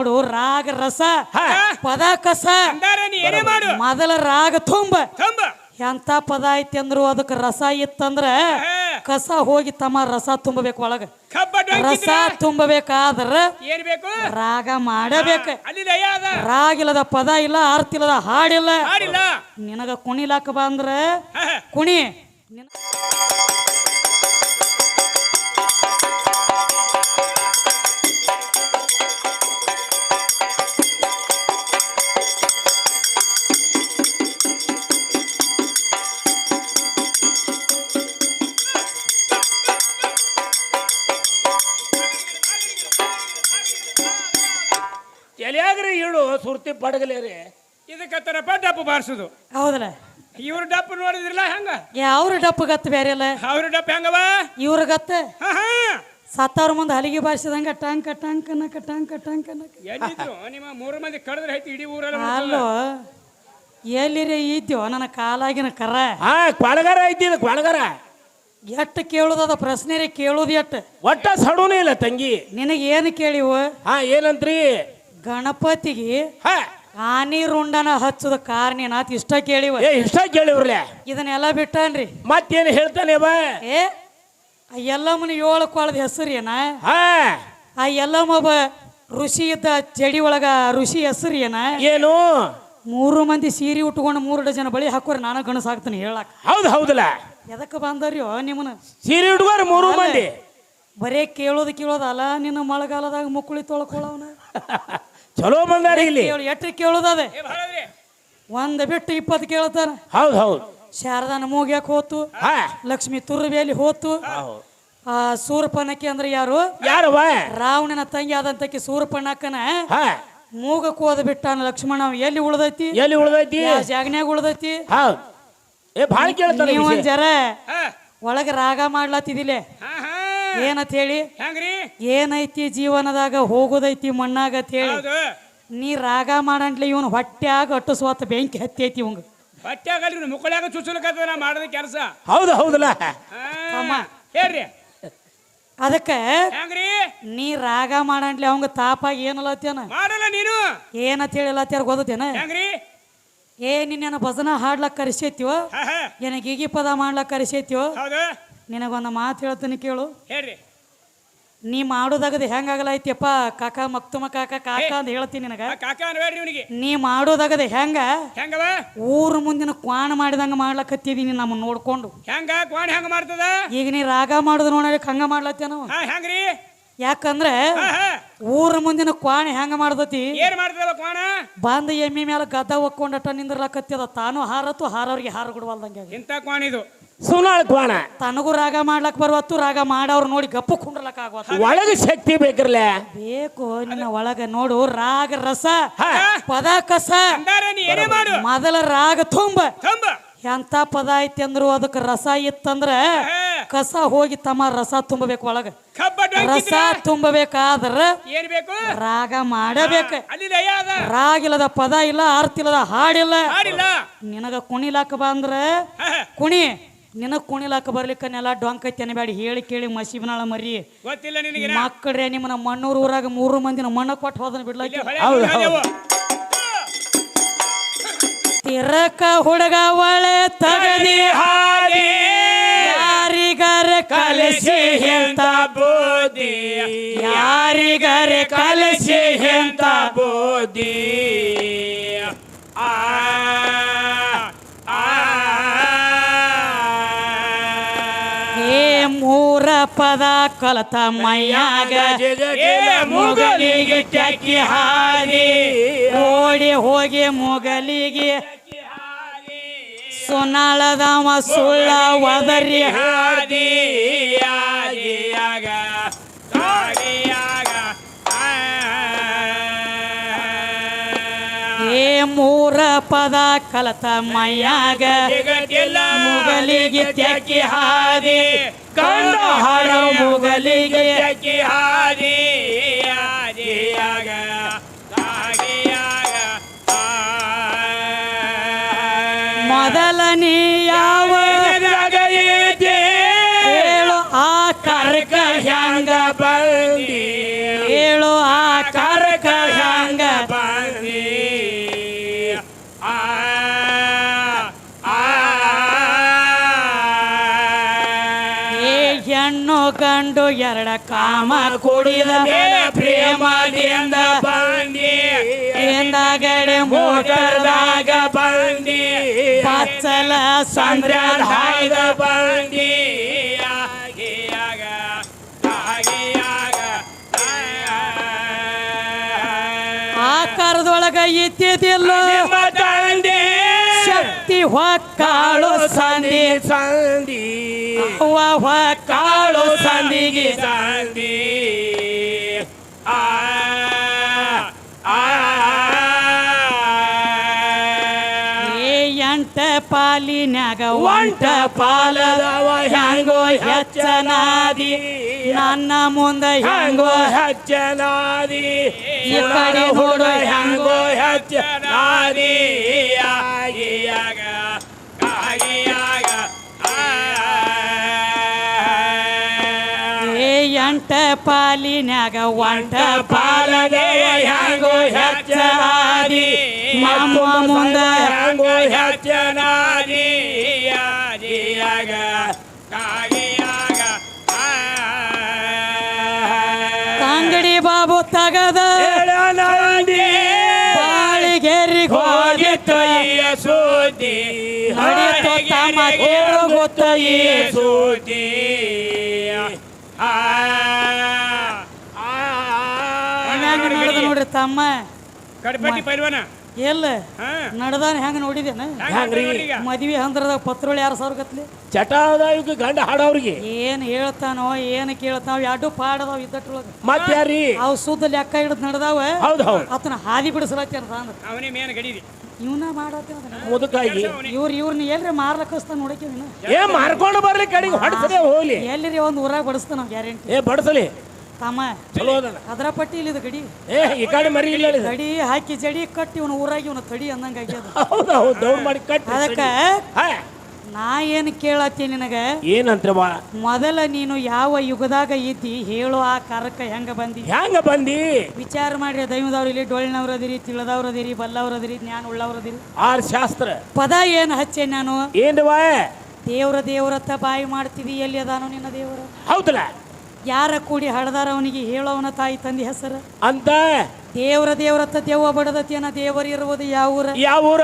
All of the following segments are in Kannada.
ನೋಡು ರಾಗ ರಸ ಪದ ಕಸ ಮೊದಲ ರಾಗ ತುಂಬ ಎಂತ ಪದ ಐತಿ ಅಂದ್ರು ಅದಕ್ಕೆ ರಸ ಇತ್ತಂದ್ರ ಕಸ ಹೋಗಿ ತಮ್ಮ ರಸ ತುಂಬಬೇಕು ಒಳಗ ರಸ ತುಂಬಬೇಕಾದ್ರ ರಾಗ ಮಾಡಬೇಕ ರಾಗಿಲ್ಲದ ಪದ ಇಲ್ಲ ಅರ್ಥ ಇಲ್ಲದ ಹಾಡಿಲ್ಲ ನಿನಗ ಕುಣಿಲಾಕ ಬಂದ್ರ ಕುಣಿ ಎಲ್ಲಿಯಾಗ್ರಿ ಇಳು ಸುರ್ತಿ ಪಡಗಲೇರಿ ಇದಕ್ಕೆ ತರಪ ಡಪ್ಪು ಬಾರಿಸುದು ಹೌದಲ್ಲ ಇವ್ರ ಡಪ್ಪು ನೋಡಿದ್ರಲ್ಲ ಹಂಗ ಅವ್ರ ಡಪ್ಪು ಗತ್ತ ಬೇರೆ ಅಲ್ಲ ಅವ್ರ ಡಪ್ಪು ಹೆಂಗವ ಇವ್ರ ಗತ್ತ ಸತ್ತವ್ರ ಮುಂದೆ ಹಲಿಗೆ ಬಾರಿಸಿದಂಗ ಟಂಕ ಟಂಕ ನಕ ಟಂಕ ಟಂಕ ನಕ ಎಲ್ಲಿದ್ರು ನಿಮ್ಮ 3 ಮಂದಿ ಕಳೆದ್ರೆ ಐತಿ ಇಡೀ ಊರೆಲ್ಲ ಅಲ್ಲೋ ಎಲ್ಲಿರೇ ಇದ್ಯೋ ನನ್ನ ಕಾಲಾಗಿನ ಕರ ಕೊಳಗಾರ ಐತಿ ಇದು ಕೊಳಗಾರ ಎಟ್ಟು ಕೇಳುದದ ಪ್ರಶ್ನೆ ಕೇಳುದು ಎಟ್ಟು ಒಟ್ಟ ಸಡೂನೇ ಇಲ್ಲ ತಂಗಿ ನಿನಗೆ ಏನು ಕೇಳಿವು ಏನಂತ್ರಿ ಗಣಪತಿಗೆ ಆನಿ ರುಂಡನ ಹಚ್ಚದ ಕಾರಣೇನಾತ್ ಇಷ್ಟ ಕೇಳಿವ ಇಷ್ಟ ಕೇಳಿವ್ರಲ್ಲ ಇದನ್ನೆಲ್ಲ ಬಿಟ್ಟನ್ರಿ ಮತ್ತೇನು ಹೇಳ್ತಾನೆ ಬಾ ಎಲ್ಲಮ್ಮನ 7 ಕೊಳದ ಹೆಸರು ಏನ ಆ ಎಲ್ಲಮ್ಮ ಒಬ್ಬ ಋಷಿ ಇದ್ದ ಜಡಿ ಒಳಗ ಋಷಿ ಹೆಸರು ಏನ ಏನು 3 ಮಂದಿ ಸೀರೆ ಉಟ್ಕೊಂಡು 3 ಡಜನ್ ಬಳಿ ಹಾಕೋರಿ ನಾನು ಗಣಸ ಹಾಕ್ತೀನಿ ಹೇಳಕ್ ಹೌದಲ್ಲ ಎದಕ್ಕೆ ಬಂದರ್ಯೋ ನಿಮ್ಮನ ಸೀರೆ ಉಟ್ಕೋರಿ 3 ಮಂದಿ ಬರೇ ಕೇಳೋದಲ್ಲ ನಿನ್ನ ಮಳೆಗಾಲದಾಗ ಮುಕ್ಕುಳಿ ತೊಳ್ಕೊಳ್ಳವನ ಚಲೋ ಬಂದಾರ ಇಲ್ಲಿ ಎಟ್ಟು ಕೇಳೋದದೆ ಒಂದ್ ಬಿಟ್ಟು 20 ಕೇಳ್ತಾರ ಹೌದು ಶಾರದಾನ ಮೂಗ್ಯಾಕ ಹೋತು ಲಕ್ಷ್ಮಿ ತುರ್ಬೇಲಿ ಹೋತು ಸೂರಪನಕ್ಕಿ ಅಂದ್ರೆ ಯಾರು ರಾವಣನ ತಂಗಿ ಆದಂತಕ್ಕೆ ಸೂರಪಣ್ಣಕ್ಕನ ಮೂಗಕ್ಕೆ ಹೋದ ಬಿಟ್ಟಾನ ಲಕ್ಷ್ಮಣ ಎಲ್ಲಿ ಉಳ್ದೈತಿ ಜಾಗನ್ಯಾಗ ಉಳ್ದೈತಿ ನೀವೊಂದ್ ಜರ ಒಳಗ ರಾಗ ಮಾಡ್ಲತ್ತಿದಿಲ್ಲ ಏನತ್ ಹೇಳಿ ಏನೈತಿ ಜೀವನದಾಗ ಹೋಗೋದೈತಿ ಮಣ್ಣಾಗ ಅಂತ ಹೇಳಿ ನೀ ರಾಗ ಮಾಡಂಟ್ಲಿ ಇವನ್ ಹೊಟ್ಟ್ಯಾಗ ಅಟ್ಟಿಸುವತ್ತ ಬೆಂಕಿ ಹತ್ತೈತಿ ಇವಂಗ ಹೊಟ್ಟ್ಯಾಗ ಮುಕ್ಕಳ್ಯಾಗ ಚುಚ್ಚಲಕತ್ತ ನಾ ಮಾಡದ ಕೆಲಸ ಹೌದಲ್ಲ ಹೇಳ್ರಿ ಅದಕ್ಕ ನೀ ರಾಗ ಮಾಡಂಟ್ಲಿ ಅವಂಗ ತಾಪಾಗಿ ಏನಲ್ಲತ್ತೇನ ಮಾಡಲ್ಲ ನೀನು ಏನಂತ ಹೇಳಿಲ್ಲತ್ತಾರ ಗೊತ್ತೇನ ನಿನ್ನ ಭಜನಾ ಹಾಡ್ಲಕ್ ಕರೆಸೈತಿವ ಏನ ಗೀಗಿ ಪದ ಮಾಡ್ಲಕ್ ಕರೆಸೈತಿವ ನಿನಗೊಂದು ಮಾತು ಹೇಳ್ತೀನಿ ಕೇಳು ಹೇಳ್ರಿ ನೀ ಮಾಡೋದಾಗದ ಹೆಂಗಾಗಲೈತಿಯಪ್ಪ ಕಾಕ ಮಕ್ತುಮ ಕಾಕ ಕಾಕ ಅಂತ ಹೇಳ್ತೀನಿ ನಿನಗ ನೀ ಮಾಡೋದಾಗದ ಹೆಂಗವ ಊರ ಮುಂದಿನ ಕ್ವಾಣ ಮಾಡಿದಂಗ ಮಾಡ್ಲಕತ್ತಿದೀನಿ ನಮ್ಮನ್ನ ನೋಡ್ಕೊಂಡು ಹೆಂಗ ಕ್ವಾಣ ಹೆಂಗ ಮಾಡ್ತದ ಈಗ ನೀ ರಾಗ ಮಾಡೋದು ನೋಡಕ್ ಹಂಗ ಮಾಡ್ಲತ್ತೇನೋ ಹೆಂಗ್ರಿ ಯಾಕಂದ್ರೆ ಊರ ಮುಂದಿನ ಕ್ವಾಣ ಹೆಂಗ ಮಾಡ್ದತಿ ಏನ್ ಮಾಡ್ತದ ಕ್ವಾಣ ಬಂದ ಎಮ್ಮಿ ಮೇಲೆ ಗದ್ದ ಒಕ್ಕೊಂಡಟ ನಿಂದ್ರಲಕತ್ತದ ತಾನು ಹಾರತ್ತು ಹಾರವ್ರಿಗೆ ಹಾರ ಕೊಡುವಲ್ದಂಗೆ ಇಂತ ಕ್ವಾಣ ಇದು ಸುನಾಳ್ ಕ್ವಾಣ ತನಗೂ ರಾಗ ಮಾಡ್ಲಕ್ ಬರ್ವತ್ತು ರಾಗ ಮಾಡವ್ರು ನೋಡಿ ಗಪ್ಪು ಕುಂಡ್ರಲಕ್ ಆಗವತ್ತು ಒಳಗ ಶಕ್ತಿ ಬೇಕ್ರಲ್ಲ ಬೇಕು ನಿನ್ನ ಒಳಗ ನೋಡು ರಾಗ ರಸ ಪದ ಕಸ ಮೊದಲ ರಾಗ ತುಂಬ ಎಂತ ಪದ ಐತಿ ಅಂದ್ರು ಅದಕ್ಕೆ ರಸ ಇತ್ತಂದ್ರ ಕಸ ಹೋಗಿ ತಮ್ಮ ರಸ ತುಂಬಬೇಕು ಒಳಗ ರಸ ತುಂಬಬೇಕಾದ್ರ ರಾಗ ಮಾಡಬೇಕ ರಾಗಿಲ್ಲದ ಪದ ಇಲ್ಲ ಅರ್ಥ ಇಲ್ಲದ ಹಾಡಿಲ್ಲ ನಿನಗ ಕುಣಿಲಾಕ ಬಂದ್ರ ಕುಣಿ ನಿನಗ್ ಕುಣಿಲಾಕ ಬರ್ಲಿಕ್ಕನೆಲ್ಲ ಡೊಂಕ ತೆನಬೇಡಿ ಹೇಳಿ ಕೇಳಿ ಮಸೀಬನಾಳ ಮರಿ ಮಕ್ಕಳ್ರೆ ನಿಮ್ಮನ ಮಣ್ಣೂರು ಊರಾಗ 3 ಮಂದಿನ ಮಣ್ಣ ಕೊಟ್ಟು ಹೋದನ ಬಿಡ್ಲಾಕ ತಿರಕ ಹುಡುಗ ಒಳೆ ತಗದಿ ಹಾಡಿ ಯಾರಿಗಾರ ಕಲಿಸಿ ಎಂತ ಬೋದಿ ಯಾರಿಗಾರ ಕಲಿಸಿ ಎಂತ ಬೋದಿ ಮೂರ ಪದ ಕಲತ ಮೈಯಾಗ ಮುಗಲಿಗೆ ಚಕ್ಕಿ ಹಾರಿ ಓಡಿ ಹೋಗಿ ಮುಗಲಿಗೆ ಸುನಾಳದವ ಸುಳ್ಳ ಒದರಿ ಹಾದಿ ಮೂರ ಪದ ಕಲತ ಮೈಯಾಗ ಮುಗಲಿಗೆ ಚಕ್ಕಿ ಹಾದಿ ಕಂಡ ಹಾಡ ಮುಗಲಿಗೆ ಚಕ್ಕಿ ಹಾದಿ ಮೊದಲನೇ ಯಾವ ಹೇಳು ಆ ಕರ್ಕ ಹೆಂಗ ಬಂದಿ ಹೇಳು ಆ ಕರ್ಕ ಗಂಡು ಎರಡ ಕಾಮ ಕುಡಿದ ಪ್ರೇಮದಿಂದ ಬಂದಿ ಹಿಂದಗಡೆ ಮೋಟರ್ದಾಗ ಬಂದಿ ಪಚ್ಚಲ ಸಂದ್ರ ಸಂದ್ರ ಹಾಯ್ದ ಬಂದಿ ಆಕಾರದೊಳಗ ಇದ್ದಿದ್ದಿಲ್ಲ ತಂದೆ ಶಕ್ತಿ ಹೊಕ್ಕಾಳು ಸಂಧಿ ಸಂದಿ ಅವ್ವ ಹೊಕ್ಕಾಳು ಸಂಧಿಗೆ ಸಂದಿ ಆ ಏ ಎಂಟ ಪಾಲಿನ್ಯಾಗ ಒಂಟ ಪಾಲದವ ಹೆಂಗೋ ಹೆಚ್ಚನಾದಿ ನನ್ನ ಮುಂದ ಹೆಂಗೋ ಹೆಂಗೋ ಹೆಚ್ಚನಾದಿ ಈ ಕಡೆ ನೋಡು ಹೆಂಗೋ ಹೆಚ್ಚನಾದಿ ಆಗಿಯಾಗ ಆಗಿಯಾಗ ಏ ಎಂಟ ಪಾಲಿನ್ಯಾಗ ಒಂಟ ಪಾಲದವ ಹೆಂಗೋ ಹೆಚ್ಚನಾದಿ ನಮ್ಮ ಮುಂದ ಹೆಂಗೋ ಹೆಚ್ಚನಾದಿ ಆಗಿಯಾಗ ಆಗಿಯಾಗ ಅಂಗಡಿ ಬಾಬು ತಗದ ಬಾಳಿಗೇರಿಗೆ ಹೋಗಿತ್ತು ಈ ಸುದ್ದಿ ನಡೀತು ತಮ್ಮ ಕೇಳು ಗೊತ್ತ ಈ ಸುದ್ದಿ ಹೆಂಗ ನಡೆದ ನೋಡ್ರಿ ತಮ್ಮ ಕಡ್ಪಟ್ಟಿ ಪೈಲ್ವಾನ ಎಲ್ಲ ಹಾ ನಡೆದಾನ ಹೆಂಗ ನೋಡಿದೇನ ಹೆಂಗ್ರಿ? ಮದ್ವಿ ಹಂದ್ರದಾಗ ಪತ್ರೋಳಿ 2,000 ಗತ್ಲಿ ಚಟಾವದಾವಿಗೆ ಗಂಡ ಹಾಡವ್ರಿಗೆ ಏನ್ ಹೇಳ್ತಾನೋ ಏನ್ ಕೇಳ್ತಾವ ಎರಡು ಪಾಡದಾವ ಇದ್ದಟ್ರೊಳಗ ಮತ್ ಯಾರಿ ಅವ್ ಸುದ್ದ ಲೆಕ್ಕ ಹಿಡಿದ್ ನಡೆದಾವ ಹೌದ್ ಹೌದ್ ಆತನ ಹಾದಿ ಬಿಡಿಸ್ಲತ್ತಾನ ಅಂದ್ರ ಅವನೇ ಮೇನ್ ಗಡಿದಿ ಇವನ ಮಾಡತ್ತ ಮುದುಕಾಗಿ ಇವ್ರನ್ನ ಎಲ್ರಿ ಮಾರ್ಲಕ್ಕಸ್ತಾನ ನೋಡಕ್ಕೆ ಏ ಮಾರ್ಕೊಂಡು ಬರ್ಲಿ ಕಡೆಗೆ ಹೊಡ್ಸದೆ ಹೋಗ್ಲಿ ಎಲ್ಲಿರಿ ಒಂದ್ ಊರಾಗ ಬಡಿಸ್ತಾನ ಗ್ಯಾರಂಟಿ ಏ ಬಡಸಲಿ ತಮ್ಮ ಚಲೋ ಅದನ ಅದ್ರ ಪಟ್ಟಿ ಇಲ್ಲಿದ ಗಡಿ ಏ ಈ ಕಡೆ ಮರಿ ಇಲ್ಲ ಇದು. ಗಡಿ ಹಾಕಿ ಜಡಿ ಕಟ್ಟಿ ಇವನ ಊರಾಗಿ ಇವನ ತಡಿ ಅಂದಂಗ ಆಗ್ಯದ ಹೌದ್ ಹೌದ್ ದೌಡ್ ಮಾಡಿ ಕಟ್ಟಿ ಅದಕ್ಕ ಹಾ ನಾ ಏನ್ ಕೇಳತ್ತೀನಿ ನಿನಗ ಏನಂತ್ರವ ಮೊದಲ ನೀನು ಯಾವ ಯುಗದಾಗ ಇದ್ದಿ ಹೇಳು ಆ ಕಾರಕ್ಕ ಹೆಂಗ ಬಂದಿ ಹೆಂಗ ಬಂದಿ ವಿಚಾರ ಮಾಡ್ರಿ ದೈವದವ್ರು ಇಲ್ಲಿ ಡೊಳ್ಳಿನವ್ರು ಅದಿರಿ ತಿಳಿದವ್ರು ಅದಿರಿ ಬಲ್ಲವ್ರು ಅದಿರಿ ಜ್ಞಾನ ಉಳ್ಳವ್ರು ಅದಿರಿ ಆರ್ ಶಾಸ್ತ್ರ ಪದ ಏನ್ ಹಚ್ಚೆ ನಾನು ಏನ್ವಾ ದೇವ್ರತ್ತ ಬಾಯಿ ಮಾಡ್ತಿದಿ ಎಲ್ಲಿ ಅದಾನೋ ನಿನ್ನ ದೇವರ ಹೌದಲ್ಲ ಯಾರ ಕೂಡಿ ಹಡದಾರ ಅವನಿಗೆ ಹೇಳೋವನ ತಾಯಿ ತಂದಿ ಹೆಸರ ಅಂತ ದೇವ್ರತ್ತ ದೆವ್ವ ಬಡದತಿಯನ ದೇವರು ಇರುವುದು ಯಾವ ಊರ ಯಾವ ಊರ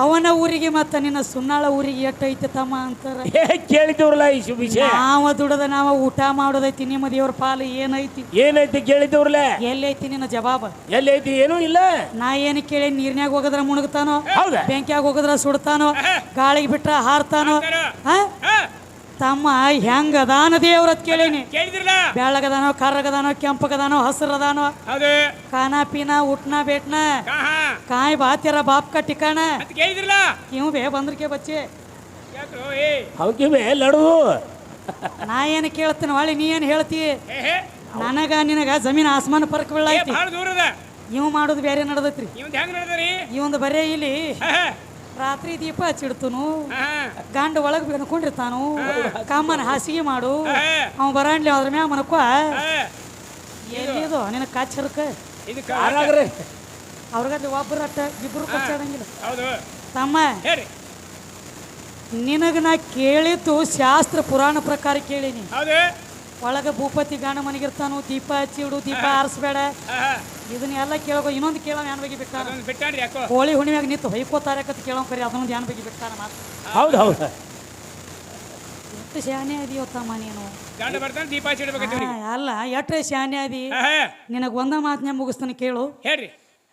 ಅವನ ಊರಿಗೆ ಮತ್ತ ನಿನ್ನ ಸುನ್ನಾಳ ಊರಿಗೆ ಎಟ್ಟೈತೆ ತಮ್ಮ ಅಂತಾರ ಏ ಕೇಳಿದವ್ರಲ್ಲ ಈ ವಿಷಯ ನಾವ ದುಡದ ನಾವ ಊಟ ಮಾಡೋದೈತಿ ನಿಮ್ಮ ದೇವ್ರ ಪಾಲು ಏನೈತಿ ಏನೈತಿ ಕೇಳಿದವ್ರಲ್ಲ ಎಲ್ಲೈತಿ ನಿನ್ನ ಜವಾಬ ಎಲ್ಲಿ ಐತಿ ಏನೂ ಇಲ್ಲ ನಾ ಏನ್ ಕೇಳಿ ನೀರ್ನ್ಯಾಗ ಹೋಗದ್ರ ಮುಣಗ್ತಾನೋ ಹೌದಾ ಬೆಂಕ್ಯಾಗ ಹೋಗದ್ರ ಸುಡ್ತಾನೋ ಗಾಳಿಗೆ ಬಿಟ್ರ ಹಾರ್ತಾನೋ ಹ? ತಮ್ಮ ಹೆಂಗ ಅದಾನ ದೇವ್ರತ್ ಕೇಳೀನಿ ಕೇಳಿದ್ರಲ್ಲ ಬೆಳ್ಳಗದಾನೋ ಕರ್ರಗದಾನೋ ಕೆಂಪಗದಾನೋ ಹಸಿರದಾನೋ ಹೌದು ಖಾನಾ ಪೀನಾ ಉಟ್ನಾ ಬೇಟ್ನ ಹಾ ಕಾಯ್ ಬಾತ್ಯಾರ ಬಾಪ್ ಕಾ ಟಿಕಾಣ ಅಂತ ಕೇಳಿದ್ರಲ್ಲ ಇವ್ ಬೇ ಬಂದ್ರಕೆ ಬಚ್ಚೆ ಯಾಕ್ರೋ ಏ ಅವಕಿವೆ ಲಡುದು ನಾ ಏನ್ ಕೇಳ್ತೀನಿ ಹೊಳಿ ನೀ ಏನ್ ಹೇಳ್ತಿ ಹೇ ಹೇ ನನಗ ನಿನಗ ಜಮೀನ್ ಆಸ್ಮಾನ ಪರ್ಕ ಏ ಬೀಳೈತಿ ಭಾಳ ದೂರದ ಇವ್ ಮಾಡೋದು ಬೇರೆ ನಡೆದೈತ್ರಿ ಇವಂದ್ ಹೆಂಗ್ ನಡೆದ್ರಿ ಇವಂದು ಬರೇ ಇಲ್ಲಿ ಹಾ ರಾತ್ರಿ ದೀಪ ಹಚ್ಚಿಡ್ತನು ಹಾ ಗಂಡ ಒಳಗ್ ಬೆನ್ಕೊಂಡಿರ್ತಾನು ಕಾಮನ ಹಾಸಿಗೆ ಮಾಡು ಹಾ ಅವ ಬರಾಣ್ಲಿ ಅದ್ರ ಮ್ಯಾಗ ಮನಕ್ವ ಹಾ ಎಲ್ಲಿದು ನಿನಗೆ ಕಾಚರ್ಕ ಇದಕ್ಕ ಯಾರಾಗ್ರಿ ಅವ್ರಿಗಲ್ಲಿ ಒಬ್ಬರು ಅಟ್ಟ ಇಬ್ರು ಕಚ್ಚಾಡಂಗಿಲ್ಲ ಹೌದು ತಮ್ಮ ಹೇಳ್ರಿ ನಿನಗ ನಾ ಕೇಳಿದ್ದು ಶಾಸ್ತ್ರ ಪುರಾಣ ಪ್ರಕಾರ ಕೇಳೀನಿ ಹೌದು ಒಳಗ ಭೂಪತಿ ಗಾಣ ಮನೆಗಿರ್ತಾನು ದೀಪ ಹಚ್ಚಿಡು ದೀಪ ಆರಿಸ್ಬೇಡ ಹಾ ಇದನ್ನೆಲ್ಲ ಕೇಳೋ ಇನ್ನೊಂದು ಕೇಳೋ ಯಾನ್ ಬಗ್ಗೆ ಬಿಟ್ಟಾನ ಅದೊಂದು ಬಿಟ್ಟಾನ್ರಿ ಯಾಕೋ ಹೋಳಿ ಹುಣ್ಣಿಮ್ಯಾಗ ನಿಂತು ಹೊಯ್ಕೋತಾರಕತ್ ಕೇಳೋ ಕರಿ ಅದನ್ನೊಂದು ಯಾನ್ ಬಗ್ಗೆ ಬಿಟ್ಟಾನ ಮಾತು ಹೌದು ಹೌದು ಎಷ್ಟು ಶಾನೆ ಅದಿಯೋ ತಮ್ಮ ನೀನು ಗಂಡ ಬರ್ತಾನೆ ದೀಪ ಹಚ್ಚಿಡ್ಬೇಕಂತ ಹಾ, ಅಲ್ಲ ಎಟ್ರೆ ಶಾನೆ ಅದಿ ಹಾ ಹಾ ನಿನಗೆ ಒಂದ ಮಾತನ್ನೇ ಮುಗಿಸ್ತಾನೆ ಕೇಳು ಹೇಳ್ರಿ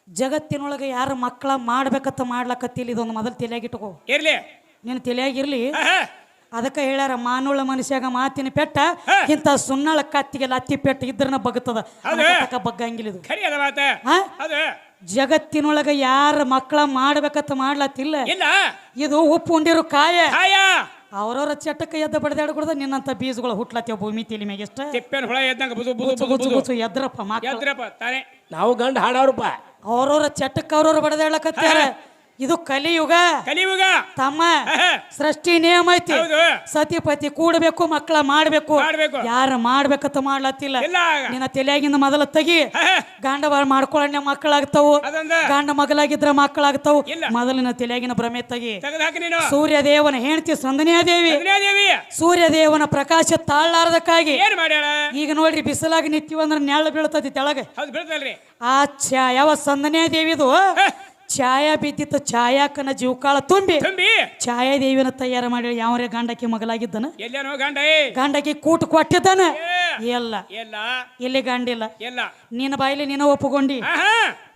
ಜಗತ್ತಿನೊಳಗೆ ಯಾರು ಮಕ್ಕಳ ಮಾಡ್ಬೇಕತ್ತ ಮಾಡ್ಲಕತ್ತಿಲ್ಲ ಇದೊಂದು ಮೊದಲು ತಲೆಯಾಗಿಟ್ಕೋ ಇರ್ಲಿ ನೀನು ತಲೆಯಾಗಿರ್ಲಿ ಹಾ ಹಾ ಅದಕ್ಕೆ ಹೇಳ್ಯಾರ ಮಾನುಳ್ಳ ಮನುಷ್ಯಾಗ ಮಾತಿನ ಪೆಟ್ಟ ಇಂಥ ಸುನ್ನಳ ಕತ್ತಿಗೆ ಲತ್ತಿ ಪೆಟ್ಟ ಇದ್ರನ ಬಗ್ತದ ಬಗ್ಗಂಗಿಲ್ಲ ಇದು ಖರಿ ಅದ ಮಾತ ಹಾ? ಹೌದು ಜಗತ್ತಿನೊಳಗ ಯಾರ ಮಕ್ಕಳ ಮಾಡ್ಬೇಕತ್ತ ಮಾಡ್ಲತ್ತಿಲ್ಲ ಇಲ್ಲ ಇದು ಉಪ್ಪು ಉಂಡಿರು ಕಾಯ ಕಾಯ ಅವ್ರವ್ರ ಚಟಕ್ಕೆ ಎದ್ದ ಬಡ್ದಾಡ್ಕೊಡ್ದ ನಿನ್ನಂತ ಬೀಜಗಳು ಹುಟ್ಲತ್ತೇವ ಭೂಮಿ ತಲೆ ಮ್ಯಾಗ ಎಷ್ಟ ತಿಪ್ಪೇನ ಹುಳ ಎದ್ದಂಗ ಬುದು ಬುದು ಬುಚ್ಚು ಬುದು ಬುಚ್ಚು ಬುದು ಬುಚ್ಚು ಎದ್ರಪ್ಪ ಮಕ್ಕಳು ಎದ್ರಪ್ಪ ತಾನೆ ನಾವು ಗಂಡ ಹಾಡವ್ರಪ್ಪ ಅವ್ರವ್ರ ಚಟಕ್ಕೆ ಅವ್ರವ್ರ ಬಡದಾಡ್ಲಕತ್ಯಾರ ಇದು ಕಲಿಯುಗ ಕಲಿಯುಗ ತಮ್ಮ ಸೃಷ್ಟಿ ನಿಯಮ ಐತಿ ಹೌದು ಸತಿಪತಿ ಕೂಡಬೇಕು ಮಕ್ಕಳ ಮಾಡ್ಬೇಕು ಮಾಡ್ಬೇಕು. ಯಾರ ಮಾಡ್ಬೇಕಂತ ಮಾಡ್ಲತ್ತಿಲ್ಲ ಇಲ್ಲ ನಿನ್ನ ತಲೆಯಾಗಿಂದ ಮೊದಲ ತೆಗಿ ಗಂಡ ಮಾಡ್ಕೊಳ್ಳ ಮಕ್ಕಳಾಗ್ತಾವು ಅದೊಂದ ಗಂಡ ಮಗಲಾಗಿದ್ರ ಮಕ್ಕಳಾಗ್ತಾವು ಇಲ್ಲ. ಮೊದಲಿನ ತಲೆಯಾಗಿನ ಭ್ರಮೆ ತೆಗಿ ತೆಗೆದು ಹಾಕಿ ನೀನು ಸೂರ್ಯ ದೇವನ ಹೆಂಡತಿ ಸಂದನಿಯಾದೇವಿ ದೇವಿ ಸೂರ್ಯ ದೇವನ ಪ್ರಕಾಶ ತಾಳಾರ್ದಕ್ಕಾಗಿ ಏನ್ ಮಾಡ್ಯಾಳ ಈಗ ನೋಡ್ರಿ ಬಿಸಿಲಾಗಿ ನಿಂತೀವಂದ್ರ ನೆಳ್ಳು ಬೀಳ್ತತಿ ತೆಳಗ ಹೌದು ಬೀಳ್ತಲ್ರಿ ಆ ಯಾವ ಸಂದನಿಯಾದೇವಿದು ಛಾಯಾ ಬಿದ್ದಿತ್ತು ಛಾಯಾಕನ ಜೀವಕಾಳ ತುಂಬಿ ತುಂಬಿ ಛಾಯಾದೇವಿನ ತಯಾರು ಮಾಡಿ ಯಾವರೇ ಗಂಡಕ್ಕೆ ಮಗಲಾಗಿದ್ದನ ಎಲ್ಲೇನೋ ಗಂಡ ಗಂಡಕ್ಕೆ ಕೂಟ ಕೊಟ್ಟಿದ್ದಾನ ಎಲ್ಲ ಎಲ್ಲ ಇಲ್ಲಿ ಗಂಡಿಲ್ಲ ಎಲ್ಲ ನಿನ್ನ ಬಾಯಿಲಿ ನೀನು ಒಪ್ಪುಗೊಂಡಿ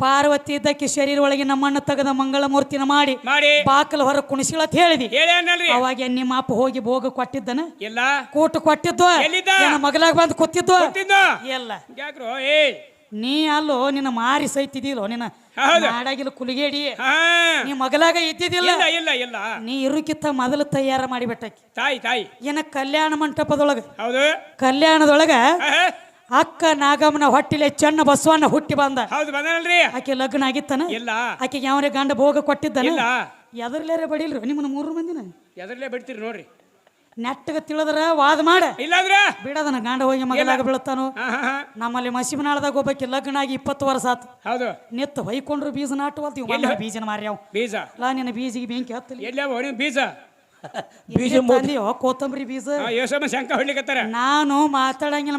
ಪಾರ್ವತಿ ಇದ್ದಕ್ಕೆ ಶರೀರ ಒಳಗೆ ನಮ್ಮಣ್ಣ ತೆಗೆದ ಮಂಗಳ ಮೂರ್ತಿನ ಮಾಡಿ ಮಾಡಿ ಬಾಕಲ ಹೊರ ಕುಣಿಸಿಳತ್ ಹೇಳಿದಿ ಹೇಳಿ ಅನ್ನಲ್ರಿ ಅವಾಗ ನಿಮ್ಮ ಅಪ್ಪ ಹೋಗಿ ಭೋಗ ಕೊಟ್ಟಿದ್ದನ ಎಲ್ಲ ಕೂಟ ಕೊಟ್ಟಿದ್ದು ಎಲ್ಲಿದ್ದ? ನಿನ್ನ ಮಗಲಾಗ ಬಂದು ಕೂತಿದ್ದು ಗೊತ್ತಿದ್ದು ಎಲ್ಲ ಯಾಕ್ರು ಏ ನೀ ಅಲ್ಲೋ ನಿನ್ನ ಮಾರಿ ಸೈತಿದಿಲ್ಲೋ ನಿನ್ನ ಹೌದು. ನಾಡಾಗಿಲ್ಲ ಕುಲಿಗೇಡಿ ಹಾ ನೀ ಮಗಲಾಗ ಇದ್ದಿದ್ದಿಲ್ಲ ಇಲ್ಲ ಇಲ್ಲ ಇಲ್ಲ ನೀ ಇರುಕಿತ್ತ ಮೊದಲು ತಯಾರ ಮಾಡಿಬಿಟ್ಟಕ್ಕೆ ತಾಯಿ ತಾಯಿ ಏನ ಕಲ್ಯಾಣ ಮಂಟಪದೊಳಗ ಹೌದು ಕಲ್ಯಾಣದೊಳಗ ಆಹಾ. ಅಕ್ಕ ನಾಗಮ್ಮನ ಹೊಟ್ಟಿಲೆ ಚೆನ್ನ ಬಸವಣ್ಣ ಹುಟ್ಟಿ ಬಂದ ಹೌದು ಬಂದನಲ್ರಿ ಆಕೆ ಲಗ್ನ ಆಗಿತ್ತನ ಇಲ್ಲ ಆಕೆಗೆ ಯಾವರೇ ಗಂಡ ಭೋಗ ಕೊಟ್ಟಿದ್ದನ ಇಲ್ಲ ಎದರ್ಲೇರೆ ಬಡಿಲ್ರಿ ನಿಮ್ಮನ್ನ 3 ಮಂದಿನ ಎದರ್ಲೇ ಬಿಡ್ತೀರಿ ನೋಡ್ರಿ ನೆಟ್ಟಗ ತಿಳಿದ್ರ ವಾದ ಮಾಡ ಇಲ್ಲಾಂದ್ರ ಬಿಡದನ ಗಂಡ ಹೋಗಿ ಮಗಲಾಗ ಬೀಳ್ತಾನು ಆಹಾ. ನಮ್ಮಲ್ಲಿ ಮಸಿಮನಾಳದಾಗ ಒಬ್ಬಾಕಿ ಲಗ್ನ ಆಗಿ 20 ವರ್ಷ ಆತು ಹೌದು ನಿತ್ತು ಹೊಯ್ಕೊಂಡ್ರು ಬೀಜ ನಾಟುವಲ್ತೀವಿ ಎಲ್ಲಿ? ಬೀಜನ ಮಾರ್ಯಾವ ಬೀಜ ಲಾ ನಿನ್ನ ಬೀಜಿಗೆ ಬೆಂಕಿ ಹತ್ತಲಿ ಎಲ್ಲವ ನೀವು ಬೀಜ ಬೀಜ ತಂದಿಯೋ ಕೊತ್ತಂಬರಿ ಬೀಜ ಯೋಸಮ್ಮ ಶಂಕ ಹೊಡ್ಲಿಕತ್ತಾರ ನಾನು ಮಾತಾಡಂಗಿಲ್ಲ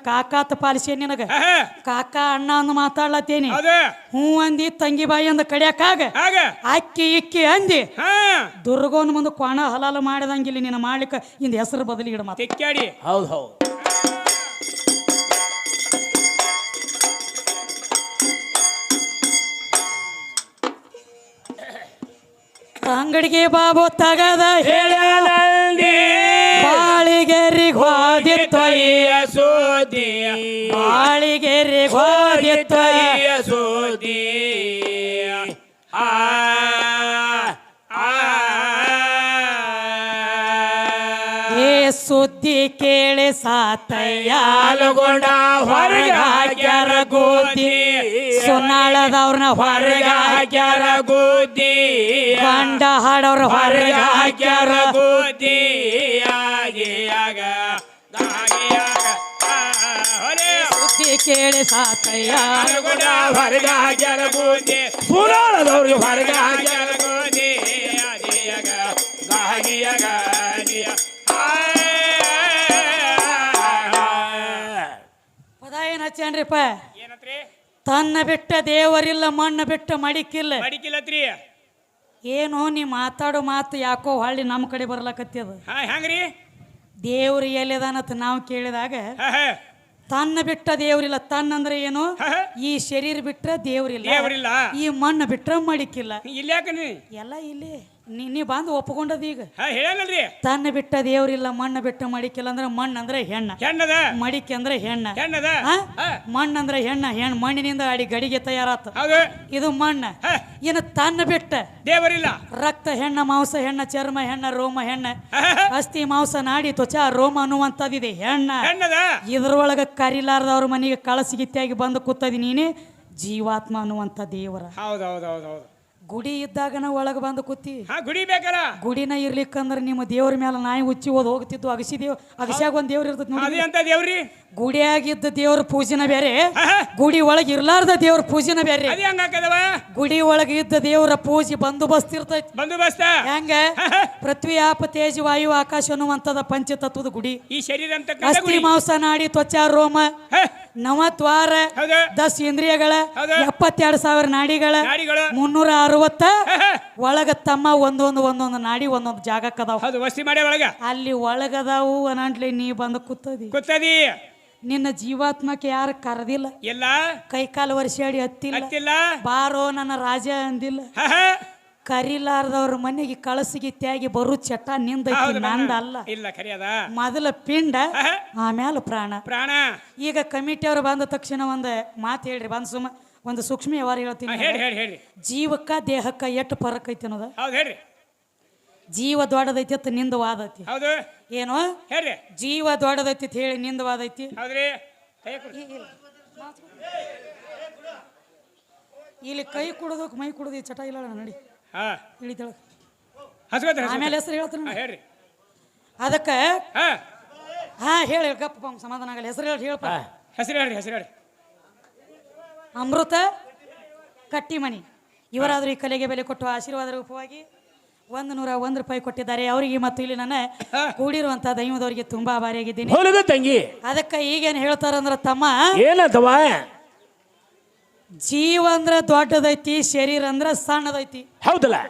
ಕಾಕಾತ ಪಾಲಿಸಿ ನಿನಗ ಆಹಾ. ಕಾಕ ಅಣ್ಣ ಅಂದ್ ಮಾತಾಡ್ಲತ್ತೇನಿ ಹೌದು ಹ್ಞೂ ಅಂದಿ ತಂಗಿ ಬಾಯಿ ಅಂದ ಕಡಿಯಾಕಾಗ ಆಗ ಅಕ್ಕಿ ಇಕ್ಕಿ ಅಂದಿ ಹಾ ದುರ್ಗೋನ್ ಮುಂದೆ ಕ್ವಾಣ ಹಲಾಲ ಮಾಡಿದಂಗಿಲ್ಲ ನೀನು ಮಾಡ್ಲಿಕ್ಕ ಇಂದ ಹೆಸರು ಬದಲಿ ಇಡ ಮಾತು ತಿಕ್ಕಾಡಿ ಹೌದು ಹೌದು ಅಂಗಡಿಗೆ ಬಾಬು ತಗದ ಹೇಳ ಬಾಳಿಗೆರಿಗೆ ಹೋದಿತ್ತೊಯ್ಯ ಸೋದಿ ಬಾಳಿಗೆರಿಗೆ ಹೋದಿತ್ತೊಯ್ಯ ಸೋದಿ ಆ ಏ ಸುದ್ದಿ ಕೇಳಿ ಸಾತಯ್ಯ ಹಾಲುಗೊಂಡ ಹೊರಗೆ ಹಾಕ್ಯಾರ ಗೋದಿ ಸುನ್ನಾಳದವ್ರನ್ನ ಹೊರಗ ಹಾಕ್ಯಾರ ಗೋದಿ ಗಂಡ ಹಾಡವ್ರ ಹೊರಗ ಹೊರಗೆ ಹಾಕ್ಯಾರ ಹಾಕ್ಯಾರ ಗೋದಿ ಆಗಿಯಾಗ ಆಗಿಯಾಗ ಹೊರೆ ಸುದ್ದಿ ಕೇಳಿ ಸಾತಯ್ಯ ಹಾಲುಗೊಂಡ ಹೊರಗೆ ಹಾಕ್ಯಾರ ಗೋದಿ ಪುರಾಣದವ್ರಿಗೆ ಹೊರಗೆ ಹಾಕ್ಯಾರ ಗೋದಿ ಆಗಿಯಾಗ ಆಗಿಯಾಗ ಪದ ಏನ್ ಹಚ್ಚೇನ್ರಿಪ್ಪ ಏನತ್ರಿ ತನ್ನ ಬಿಟ್ಟ ದೇವರಿಲ್ಲ ಮಣ್ಣು ಬಿಟ್ಟ ಮಡಿಕಿಲ್ಲ ಮಡಿಕಿಲ್ಲತ್ರಿ ಏನು ನೀ ಮಾತಾಡೋ ಮಾತು ಯಾಕೋ ಹೊಳ್ಳಿ ನಮ್ಮ ಕಡೆ ಬರ್ಲಕತ್ತದ ಹಾ ಹೆಂಗ್ರಿ ದೇವ್ರು ಎಲ್ಲಿದಾನತ್ ನಾವು ಕೇಳಿದಾಗ ಹಾ ಹಾ ತನ್ನ ಬಿಟ್ಟ ದೇವ್ರಿಲ್ಲ ತನ್ನಂದ್ರೆ ಏನು ಹಾ, ಹಾ. ಈ ಶರೀರ ಬಿಟ್ರ ದೇವ್ರಿಲ್ಲ ದೇವ್ರಿಲ್ಲ ಈ ಮಣ್ಣು ಬಿಟ್ರ ಮಡಿಕಿಲ್ಲ ಇಲ್ಲಿ ಯಾಕ ನೀ ಎಲ್ಲ ಇಲ್ಲಿ ನೀ ಬಂದು ಒಪ್ಕೊಂಡದ ಈಗ ಹಾ ಹೇಳಲ್ರಿ ತನ್ನ ಬಿಟ್ಟ ದೇವ್ರಿಲ್ಲ ಮಣ್ಣು ಬಿಟ್ಟ ಮಡಿಕಿಲ್ಲ ಅಂದ್ರೆ ಮಣ್ಣು ಅಂದ್ರೆ ಹೆಣ್ಣ ಹೆಣ್ಣದ ಮಡಿಕೆ ಅಂದ್ರೆ ಹೆಣ್ಣ ಹೆಣ್ಣದ ಆ? ಹಾ. ಮಣ್ಣು ಅಂದ್ರೆ ಹೆಣ್ಣು ಮಣ್ಣಿನಿಂದ ಅಡಿ ಗಡಿಗೆ ತಯಾರಾತ ಹೌದು ಇದು ಮಣ್ಣ ಹಾ. ಏನು ತನ್ನ ಬಿಟ್ಟ ದೇವರಿಲ್ಲ ರಕ್ತ ಹೆಣ್ಣ ಮಾಂಸ ಹೆಣ್ಣ ಚರ್ಮ ಹೆಣ್ಣ ರೋಮ ಹೆಣ್ಣ ಹಾ, ಹಾ. ಅಸ್ಥಿ ಮಾಂಸ ನಾಡಿ ತ್ವಚ ರೋಮ ಅನ್ನುವಂಥದ್ದಿದೆ ಹೆಣ್ಣ ಹೆಣ್ಣದ ಇದ್ರೊಳಗ ಕರಿಲಾರ್ದವ್ರ ಮನೆಗೆ ಕಳಸಿಗಿತ್ತಿಯಾಗಿ ಬಂದು ಕೂತದಿ ನೀನೇ ಜೀವಾತ್ಮ ಅನ್ನುವಂಥ ದೇವರ ಹೌದು ಹೌದು ಹೌದು ಹೌದು ಗುಡಿ ಇದ್ದಾಗನ ಒಳಗೆ ಬಂದು ಕೂತಿ ಹಾ ಗುಡಿ ಬೇಕಲ್ಲ ಗುಡಿನ ಇರ್ಲಿಕ್ಕಂದ್ರೆ ನಿಮ್ಮ ದೇವ್ರ ಮೇಲೆ ನಾಯಿ ಉಚ್ಚಿ ಓದ್ ಹೋಗ್ತಿದ್ವು ಅಗಸ್ಯಾಗ ಒಂದ್ ದೇವ್ರ ಇರ್ತದ ನೋಡಿ ಅದೇ ಅಂತ ದೇವ್ರಿ ಗುಡಿಯಾಗಿದ್ದ ದೇವ್ರ ಪೂಜೆನ ಬೇರೆ ಹಾ, ಹಾ. ಗುಡಿ ಒಳಗೆ ಇರ್ಲಾರ್ದ ದೇವ್ರ ಪೂಜೆನ ಬೇರೆ ಅದೇ ಹಂಗ ಹಾಕದವ ಗುಡಿ ಒಳಗೆ ಇದ್ದ ದೇವ್ರ ಪೂಜೆ ಬಂದೋಬಸ್ತ್ ಇರ್ತೈತಿ ಬಂದೋಬಸ್ತ ಹೆಂಗ ಪೃಥ್ವಿ ಆಪ ತೇಜ ವಾಯು ಆಕಾಶ ಅನ್ನುವಂಥದ ಪಂಚತತ್ವದ ಗುಡಿ ಈ ಶರೀರ ಅಂತ ಅಸ್ಥಿ ಮಾಂಸ ನಾಡಿ ತ್ವಚ ರೋಮ ನವದ್ವಾರ ಹೌದು 10 ಇಂದ್ರಿಯಗಳ ಹೌದು. 72,000 ನಾಡಿಗಳ ನಾಡಿಗಳು 360 ಹಾ, ಹಾ. ಒಳಗ ತಮ್ಮ ಒಂದೊಂದು ನಾಡಿ ಒಂದೊಂದು ಜಾಗಕ್ಕದಾವ ಹೌದು ವಸ್ತಿ ಮಾಡಿ ಒಳಗ ಅಲ್ಲಿ ಒಳಗದಾವು ಅನಂಟ್ಲಿ ನೀ ಬಂದು ಕೂತದಿ ಕೂತದಿ ನಿನ್ನ ಜೀವಾತ್ಮಕ್ಕೆ ಯಾರು ಕರೆದಿಲ್ಲ ಎಲ್ಲ ಕೈಕಾಲು ವರ್ಷಾಡಿ ಹತ್ತಿಲ್ಲ ಹತ್ತಿಲ್ಲ ಬಾರೋ ನನ್ನ ರಾಜ ಅಂದಿಲ್ಲ ಹಾ, ಹಾ. ಕರಿಲಾರ್ದವ್ರ ಮನೆಗೆ ಕಳಸಿಗಿತ್ಯಾಗಿ ಬರು ಚಟ ನಿಂದೈತಿ ಹೌದು ನಂದ ಅಲ್ಲ ಇಲ್ಲ ಖರಿಯದ ಮೊದಲ ಪಿಂಡ ಹಾ, ಹಾ. ಆಮೇಲೆ ಪ್ರಾಣ ಪ್ರಾಣ ಈಗ ಕಮಿಟಿಯವರು ಬಂದ ತಕ್ಷಣ ಒಂದು ಮಾತು ಹೇಳ್ರಿ ಬಂದು ಸುಮ್ಮ ಒಂದು ಸೂಕ್ಷ್ಮ ವ್ಯವಹಾರ ಹಾ, ಹೇಳ್ತೀನಿ ಹೇಳಿ ಹೇಳಿ ಹೇಳಿ ಜೀವಕ್ಕ ದೇಹಕ್ಕ ಎಷ್ಟು ಫರಕ್ ಐತಿ ಅನ್ನೋದ ಹೌದು ಹೇಳ್ರಿ ಜೀವ ದೊಡ್ಡದೈತಿ ಅಂತ ನಿಂದ ವಾದೈತಿ ಹೌದು ಏನು ಹೇಳ್ರಿ ಜೀವ ದೊಡ್ಡದೈತಿ ಅಂತ ಹೇಳಿ ನಿಂದ ವಾದೈತಿ ಹೌದ್ರಿ ಕೈ ಕೊಡಿ. ಇಲ್ಲಿ ಕೈ ಕುಡೋದಕ್ಕೆ ಮೈ ಕುಡೋದು ಚಟ ಇಲ್ಲ ನಡಿ ಹಾ ಇಳಿತಾಳ ಹಸ್ಕೋತ ಆಮೇಲೆ ಹೆಸರು ಹೇಳ್ತಾನೆ ಹೇಳ್ರಿ ಅದಕ್ಕೆ ಹಾ ಹಾ ಹೇಳಿ ಗಪ್ಪ ಸಮಾಧಾನ ಆಗಲ್ಲ ಹೆಸರು ಹೇಳಿ ಹೇಳಪ್ಪ ಹೆಸರು ಹೇಳ್ರಿ ಅಮೃತ ಕಟ್ಟಿಮನಿ ಇವರಾದರೂ ಈ ಕಲೆಗೆ ಬೆಲೆ ಕೊಟ್ಟು ಆಶೀರ್ವಾದ ರೂಪವಾಗಿ 101 ರೂಪಾಯಿ ಕೊಟ್ಟಿದ್ದಾರೆ ಅವರಿಗೆ ಮತ್ತು ಇಲ್ಲಿ ನನ್ನ ಕೂಡಿರುವಂತ ದೈವದವರಿಗೆ ತುಂಬಾ ಆಭಾರಿಯಾಗಿದ್ದೀನಿ ಹೊಲದ ತಂಗಿ ಅದಕ್ಕೆ ಈಗೇನು ಹೇಳ್ತಾರಂದ್ರ ತಮ್ಮ ಏನಂತವ ಜೀವ ಅಂದ್ರ ದೊಡ್ಡದೈತಿ ಶರೀರ ಅಂದ್ರ ಸಣ್ಣದೈತಿ ಹೌದಲ್ಲ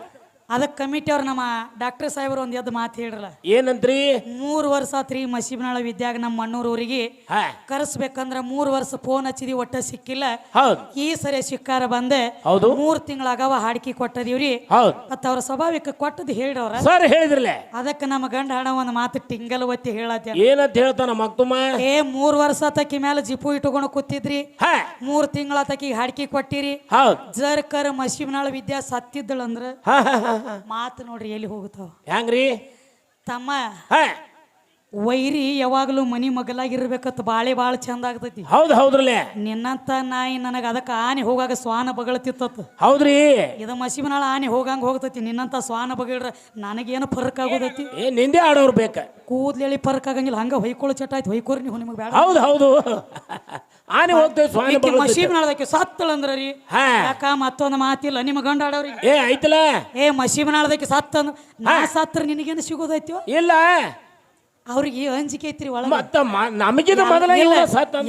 ಅದಕ್ಕೆ ಕಮಿಟಿ ಅವ್ರು ನಮ್ಮ ಡಾಕ್ಟರ್ ಸಾಹೇಬ್ರು ಒಂದ್ ಎದ್ದು ಮಾತು ಹೇಳ್ರಲ್ಲ ಏನಂತ್ರಿ 3 ವರ್ಷ ಆತ್ರಿ ಮಸೀಬ್ನಾಳ ವಿದ್ಯಾಗ ನಮ್ಮ ಮಣ್ಣೂರೂರಿಗೆ ಹಾ ಕರೆಸ್ಬೇಕಂದ್ರ 3 ವರ್ಷ ಫೋನ್ ಹಚ್ಚಿದಿ ಒಟ್ಟ ಸಿಕ್ಕಿಲ್ಲ ಹೌದು ಈ ಸರಿ ಶಿಕ್ಕಾರ ಬಂದೆ ಹೌದು 3 ತಿಂಗಳಾಗವ ಹಾಡಿಕೆ ಕೊಟ್ಟದೀವ್ರಿ ಹೌದು ಮತ್ತ ಅವ್ರ ಸ್ವಭಾವಕ್ಕೆ ಕೊಟ್ಟದ್ ಹೇಳ್ರವ್ರ ಸರ್ ಹೇಳಿದ್ರಲ್ಲ ಅದಕ್ಕೆ ನಮ್ಮ ಗಂಡ ಹಣ ಒಂದ್ ಮಾತು ಟಿಂಗಲ್ ಒತ್ತಿ ಹೇಳತ್ತೆ ಏನಂತ ಹೇಳ್ತಾನ ಮಕ್ತುಮ 3 ವರ್ಷ ತಕ್ಕಿ ಮೇಲೆ ಜಿಪು ಇಟ್ಕೊಂಡು ಕೂತಿದ್ರಿ ಹಾ 3 ತಿಂಗಳ ತಕ್ಕಿ ಹಾಡಿಕೆ ಕೊಟ್ಟಿರಿ ಹೌದು ಜರ್ಕರ್ ಮಸೀಬ್ನಾಳ ವಿದ್ಯಾ ಸತ್ತಿದ್ದಳಂದ್ರ ಹಾ ಹಾ ಹಾ ಮಾತು ನೋಡ್ರಿ ಎಲ್ಲಿ ಹೋಗುತ್ತಾವ ಹೆಂಗ್ರಿ ತಮ್ಮ ಹಾ ವೈರಿ ಯಾವಾಗಲೂ ಮನಿ ಮಗಲಾಗಿರ್ಬೇಕತ್ ಬಾಳ ಚಂದ ಆಗ್ತೈತಿ ಹೌದು ಹೌದ್ರಲ್ಲೇ ನಿನ್ನಂತ ನಾಯಿ ನನಗ ಅದಕ್ಕೆ ಆನೆ ಹೋಗಾಗ ಸ್ವಾನ ಬಗಳತಿತ್ತ ಹೌದ್ರಿ ಇದು ಮಸೀಬನಾಳ ಆನೆ ಹೋಗಂಗ ಹೋಗ್ತೈತಿ ನಿನ್ನಂತ ಸ್ವಾನ ಬಗಳ್ರ ನನಗೇನು ಫರ್ಕ್ ಆಗೋದೈತಿ ನಿಂದೆ ಆಡೋರು ಬೇಕ ಕೂದ್ಲೇಳಿ ಫರ್ಕ್ ಆಗಂಗಿಲ್ಲ ಹಂಗ ಹೊಯ್ಕೊಳ್ಳೋ ಚಟ ಆಯ್ತು ಹೊಯ್ಕೋರಿ ನೀವು ನಿಮಗೆ ಬೇಡ ಹೌದು ಹೌದು ಆನೆ ಹೋಗ್ತೇವೆ ಸ್ವಾಮಿ ಮಸೀಬನಾಳದಕ್ಕೆ ಸತ್ತಳಂದ್ರ ರೀ ಹಾ ಯಾಕ ಮತ್ತೊಂದು ಮಾತಿಲ್ಲ ನಿಮ್ಮ ಗಂಡ ಆಡವ್ರಿಗೆ ಏ ಐತಲ್ಲ ಮಸೀಬನಾಳದಕ್ಕೆ ಸತ್ತಂದ್ರ ನಾ ಸತ್ರ ನಿನಗೇನು ಸಿಗೋದೈತಿವ ಇಲ್ಲ ಅವ್ರಿಗೆ ಅಂಜಿಕೆ ಐತ್ರಿ ಒಳಗ ಮತ್ತ ನಮಗಿದ ಮೊದಲ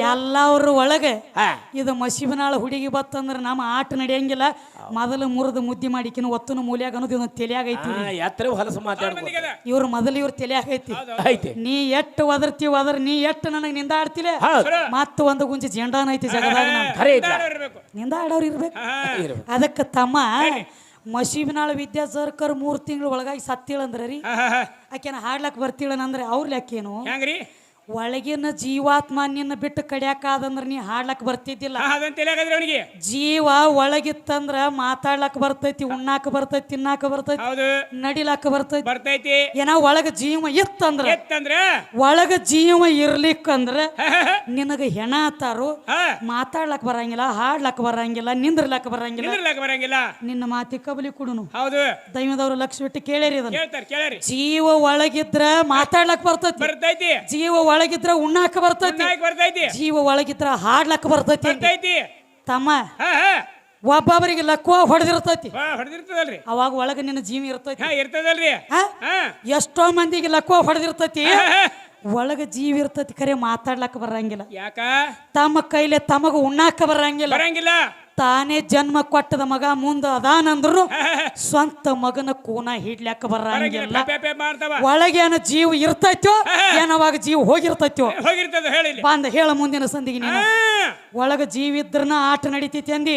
ಎಲ್ಲವ್ರ ಒಳಗೆ ಹಾ ಇದು ಮಸೀಬನಾಳ ಹುಡುಗಿ ಬತ್ತಂದ್ರ ನಮ್ಮ ಆಟ ನಡೆಯಂಗಿಲ್ಲ ಮೊದಲು ಮುರಿದು ಮುದ್ದಿ ಮಾಡಿಕಿನ ಒತ್ತನ ಮೂಲ್ಯಾಗ ಅನ್ನೋದು ಇದೊಂದು ತಲೆಯಾಗ ಐತಿ ಎತ್ತರ ಹೊಲಸು ಮಾತಾಡ್ಬೋದು ಇವ್ರ ಮೊದಲು ಇವ್ರ ತಲೆಯಾಗ ಐತಿ ಐತಿ ನೀ ಎಟ್ಟು ಒದರ್ತೀವಿ ಅದ್ರ ನೀ ಎಟ್ಟು ನನಗೆ ನಿಂದಾಡ್ತಿಲೆ ಹೌದು ಮತ್ತ ಒಂದು ಗುಂಜಿ ಜೆಂಡಾನ ಐತಿ ಜಗದಾಗ ಖರೆ ಐತ್ಲ ನಿಂದಾಡೋರು ಇರ್ಬೇಕು ಇರ್ಬೇಕು. ಅದಕ್ಕೆ ತಮ್ಮ ಮಸೀಬನಾಳ ವಿದ್ಯಾ ಸರ್ಕರ್ 3 ತಿಂಗಳ ಒಳಗಾಗಿ ಸತ್ತಿಳಂದ್ರ ರೀ ಆಕೆನ ಹಾಡ್ಲಕ್ ಬರ್ತಿಳನಂದ್ರೆ ಅವ್ರ ಲೆಕ್ಕೇನು ಹೆಂಗ್ರಿ ಒಳಗಿನ ಜೀವಾತ್ಮ ನಿನ್ನ ಬಿಟ್ಟು ಕಡಿಯಾಕಾದಂದ್ರ ನೀ ಹಾಡ್ಲಕ್ ಬರ್ತಿದ್ದಿಲ್ಲ ಅದನ್ನ ತಿಳಿಯಾಗದ್ರಿ ಅವನಿಗೆ ಜೀವ ಒಳಗಿತ್ತಂದ್ರ ಮಾತಾಡ್ಲಕ್ ಬರ್ತೈತಿ ಉಣ್ಣಾಕ ಬರ್ತೈತಿ ತಿನ್ನಾಕ ಬರ್ತೈತಿ ಹೌದು ನಡಿಲಾಕ ಬರ್ತೈತಿ ಬರ್ತೈತಿ ಏನೋ ಒಳಗ ಜೀವ ಇತ್ತಂದ್ರ ಎತ್ತಂದ್ರ ಒಳಗ ಜೀವ ಇರ್ಲಿಕ್ಕಂದ್ರ ನಿನಗ ಹೆಣ ಆತಾರು ಮಾತಾಡ್ಲಕ್ ಬರಂಗಿಲ್ಲ ಹಾಡ್ಲಕ್ ಬರಂಗಿಲ್ಲ ನಿಂದ್ರಲಕ್ ಬರಂಗಿಲ್ಲ ನಿಂದ್ರಲಕ್ ಬರಂಗಿಲ್ಲ ನಿನ್ನ ಮಾತಿ ಕಬಲಿ ಕುಡುನು ಹೌದು ದೈವದವ್ರು ಲಕ್ಷ ಬಿಟ್ಟು ಕೇಳಿರಿ ಇದನ್ನ ಕೇಳ್ತಾರ ಕೇಳ್ರಿ ಜೀವ ಒಳಗಿದ್ರ ಮಾತಾಡ್ಲಕ್ ಬರ್ತೈತಿ ಬರ್ತೈತಿ ಜೀವ ಒಳಗಿದ್ರ ಉಣ್ಣಾಕ ಬರ್ತೈತಿ ಬರ್ತೈತಿ ಜೀವ ಒಳಗಿದ್ರ ಹಾಡ್ಲಕ್ ಬರ್ತೈತಿ ಬರ್ತೈತಿ ತಮ್ಮ ಒಬ್ಬೊಬ್ಬರಿಗೆ ಲಕ್ವ ಹೊಡೆದಿರ್ತೈತಿ ಹೊಡೆದಿರ್ತದಲ್ರಿ ಅವಾಗ ಒಳಗ ನಿನ್ನ ಜೀವ ಇರ್ತೈತಿ ಇರ್ತದಲ್ರಿ ಎಷ್ಟೋ ಮಂದಿಗೆ ಲಕ್ವ ಹೊಡೆದಿರ್ತೈತಿ ಒಳಗ ಜೀವ ಇರ್ತೈತಿ ಖರೆ ಮಾತಾಡ್ಲಕ್ಕ ಬರಂಗಿಲ್ಲ ಯಾಕ ತಮ್ಮ ಕೈಲೆ ತಮಗ ಉಣ್ಣಾಕ ಬರಂಗಿಲ್ಲ ಬರಂಗಿಲ್ಲ ತಾನೇ ಜನ್ಮ ಕೊಟ್ಟದ ಮಗ ಮುಂದ ಅದಾನಂದ್ರು ಸ್ವಂತ ಮಗನ ಕೂನ ಹಿಡ್ಲಾಕ ಬರಂಗಿಲ್ಲ ಒಳಗೇನ ಜೀವ ಇರ್ತೈತೋ ಏನವಾಗ ಜೀವ ಹೋಗಿರ್ತೈತೋ ಹೋಗಿರ್ತದ ಹೇಳಿ ಬಂದ ಹೇಳ ಮುಂದಿನ ಸಂದಿಗೆ ನೀನು ಒಳಗ ಜೀವ ಇದ್ರನ ಆಟ ನಡಿತೈತಿ ಅಂದಿ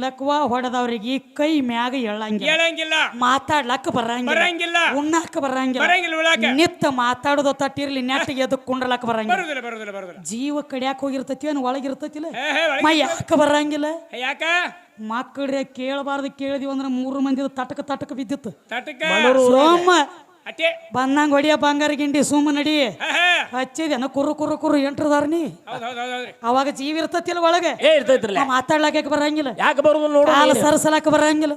ಲಕ್ವ ಹೊಡೆದವ್ರಿಗೆ ಕೈ ಮ್ಯಾಗ ಎಳ್ಳಂಗಿಲ್ಲ ಮಾತಾಡ್ಲಕ್ಕ ಬರಂಗಿಲ್ಲ ಉಣ್ಣಾಕ ಬರಂಗಿಲ್ಲ ನಿತ್ತ ಮಾತಾಡೋದು ತಟ್ಟಿರ್ಲಿ ನೆಟ್ಟಿಗೆ ಎದಕ್ ಕುಂಡ್ರಲಕ್ಕ ಬರಂಗಿಲ್ಲ ಜೀವ ಕಡಿಯಾಕ ಹೋಗಿರ್ತೈತಿ ಏನು ಒಳಗಿರ್ತೈತಿಲ್ಲ ಮೈ ಯಾಕ ಬರಂಗಿಲ್ಲ ಯಾಕ ಮಕ್ಕಳ್ರೆ ಕೇಳಬಾರ್ದು ಕೇಳಿದಿವಿ ಅಂದ್ರೆ 3 ಮಂದಿ ತಟಕ ಬಿದ್ದಿತ್ತು ಸೋಮ ಬಂದಂಗ ಹೊಡಿಯ ಬಂಗಾರ ಗಿಂಡಿ ಸುಮ್ಮ ನಡಿ ಹಚ್ಚಿದೇನ ಕುರು ಎಂಟ್ರದಾರ್ನಿ ಅವಾಗ ಜೀವ ಇರ್ತತಿಲ್ಲ ಒಳಗೆ ಮಾತಾಡ್ಲಾಕ ಬರಂಗಿಲ್ಲ ಯಾಕೆ ಬರುದಿಲ್ಲ ಕಾಲ ಸರಸಲಾಕ ಬರಂಗಿಲ್ಲ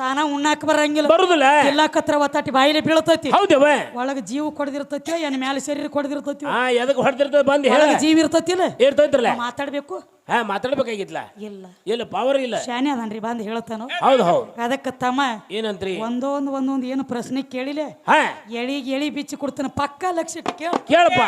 ತಾನ ಉಣ್ಣಾಕ ಬರಂಗಿಲ್ಲ ಬರುದಿಲ್ಲ ಎಲ್ಲಾಕತ್ರ ಒತ್ತಾಟಿ ಬಾಯಿಲೆ ಬೀಳ್ತೈತಿ ಹೌದವ ಒಳಗ ಜೀವ ಕೊಡದಿರ್ತೈತಿ ಏನ್ ಮ್ಯಾಲ ಶರೀರ ಕೊಡದಿರ್ತೈತಿ ಎದಕ್ ಹೊಡೆದಿರ್ತದ ಬಂದು ಹೇಳ ಜೀವ ಇರ್ತತಿಲ್ಲ ಇರ್ತೈತ್ರಲ್ಲ ಮಾತಾಡ್ಬೇಕು ಮಾತಾಡ್ಬೇಕಾಗಿತ್ಲ ಇಲ್ಲ ಇಲ್ಲ ಪವರ್ ಇಲ್ಲ ಶಾನೆ ಅದನ್ರಿ ಬಂದ್ ಹೇಳ್ತಾನು ಹೌದು ಹೌದು ಅದಕ್ಕ ತಮ್ಮ ಏನಂತ್ರಿ ಒಂದೊಂದು ಏನು ಪ್ರಶ್ನೆ ಕೇಳಿಲೆ ಎಳಿ ಬಿಚ್ಚಿ ಕೊಡ್ತಾನ ಪಕ್ಕ ಲಕ್ಷ ಕೇಳಪ್ಪ